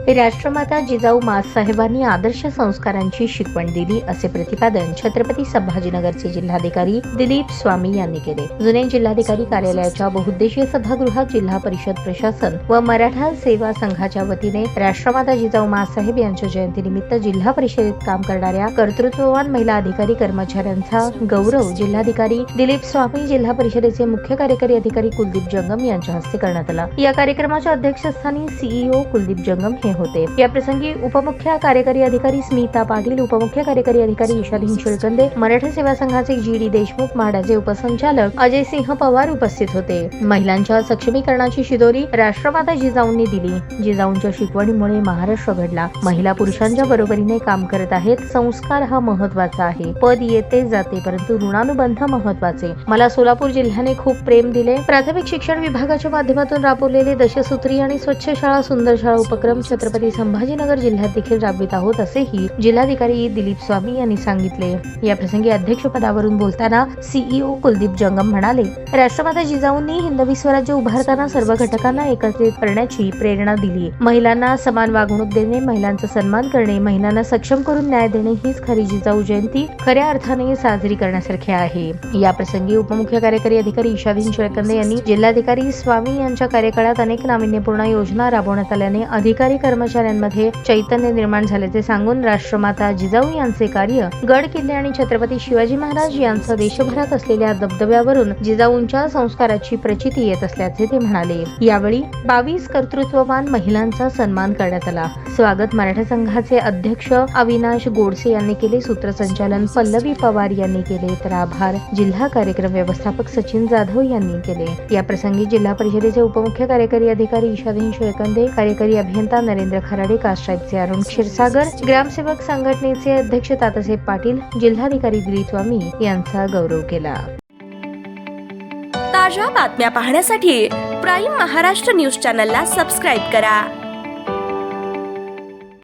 राष्ट्रमाता जिजाऊ माँसाहेबांनी आदर्श संस्कारांची शिकवण दिली असे प्रतिपादन छत्रपती संभाजीनगरचे जिल्हाधिकारी दिलीप स्वामी यांनी केले। जुने जिल्हाधिकारी कार्यालयाच्या बहुउद्देशीय सभागृहात जिल्हा परिषद प्रशासन व मराठा सेवा संघाच्या वतीने राष्ट्रमाता जिजाऊ माँसाहेब यांच्या जयंतीनिमित्त जिल्हा परिषदेत काम करणाऱ्या कर्तृत्ववान महिला अधिकारी कर्मचाऱ्यांचा गौरव जिल्हाधिकारी दिलीप स्वामी, जिल्हा परिषदेचे मुख्य कार्यकारी अधिकारी कुलदीप जंगम यांच्या हस्ते करण्यात आला। या कार्यक्रमाच्या अध्यक्षस्थानी सीईओ कुलदीप जंगम हे होते। या प्रसंगी उपमुख्य कार्यकारी अधिकारी स्मिता पाटील, उपमुख्य कार्यकारी अधिकारी ईशादीन शिळकंदे, मराठा सेवा संघाचे जी.डी. देशमुख, म्हाडाचे उपसंचालक अजय सिंह पवार उपस्थित होते। महिलांच्या सक्षमीकरणाची शिदोरी राष्ट्रमाता जिजाऊंनी दिली। जिजाऊंच्या शिकवणीमुळे महाराष्ट्र घडला। महिला पुरुषांच्या बरोबरीने काम करत आहेत। संस्कार हा महत्त्वाचा आहे। पद येते जाते, परंतु ऋणानुबंध महत्त्वाचे। मला सोलापूर जिल्ह्याने खूप प्रेम दिले। प्राथमिक शिक्षण विभागाच्या माध्यमातून राबवलेले दशसूत्री आणि स्वच्छ शाळा सुंदर शाळा उपक्रम छत्रपती संभाजीनगर जिल्ह्यात देखील राबवित आहोत, असेही जिल्हाधिकारी दिलीप स्वामी यांनी सांगितले। या प्रसंगी अध्यक्षपदावरून बोलताना सीईओ कुलदीप जंगम म्हणाले, राष्ट्रमाता जिजाऊंनी हिंदवी स्वराज्य उभारताना सर्व घटकांना एकत्रित करण्याची प्रेरणा दिली। महिलांना समान वागणूक देणे, महिलांचा सन्मान करणे, महिलांना सक्षम करून न्याय देणे हीच खरी जिजाऊ जयंती खऱ्या अर्थाने साजरी करण्यासारखी आहे। या प्रसंगी उपमुख्य कार्यकारी अधिकारी ईशादीन शिळकंदे यांनी जिल्हाधिकारी स्वामी यांच्या कार्यकाळात अनेक नाविन्यपूर्ण योजना राबवण्यात आल्याने अधिकारी कर्मचाऱ्यांमध्ये चैतन्य निर्माण झाल्याचे सांगून राष्ट्रमाता जिजाऊ यांचे कार्य, गड किल्ले आणि छत्रपती शिवाजी महाराज यांचा देशभरात असलेल्या दबदब्यावरून जिजाऊंच्या संस्काराची प्रचिती येत असल्याचे ते म्हणाले। यावेळी 22 कर्तृत्ववान महिलांचा सन्मान करण्यात आला। स्वागत मराठा संघाचे अध्यक्ष अविनाश गोडसे यांनी केले। सूत्रसंचालन पल्लवी पवार यांनी केले, तर आभार जिल्हा कार्यक्रम व्यवस्थापक सचिन जाधव यांनी केले। या प्रसंगी जिल्हा परिषदेचे उपमुख्य कार्यकारी अधिकारी ईशादीन शिळकंदे, कार्यकारी अभियंता नरेंद्र खराडे, कास्ट्राईबचे अरुण क्षीरसागर, ग्रामसेवक संघटनेचे अध्यक्ष तातासाहेब पाटील, जिल्हाधिकारी दिलीप स्वामी यांचा गौरव केला। ताज्या बातम्या पाहण्यासाठी प्राईम महाराष्ट्र न्यूज चॅनलला सबस्क्राईब करा।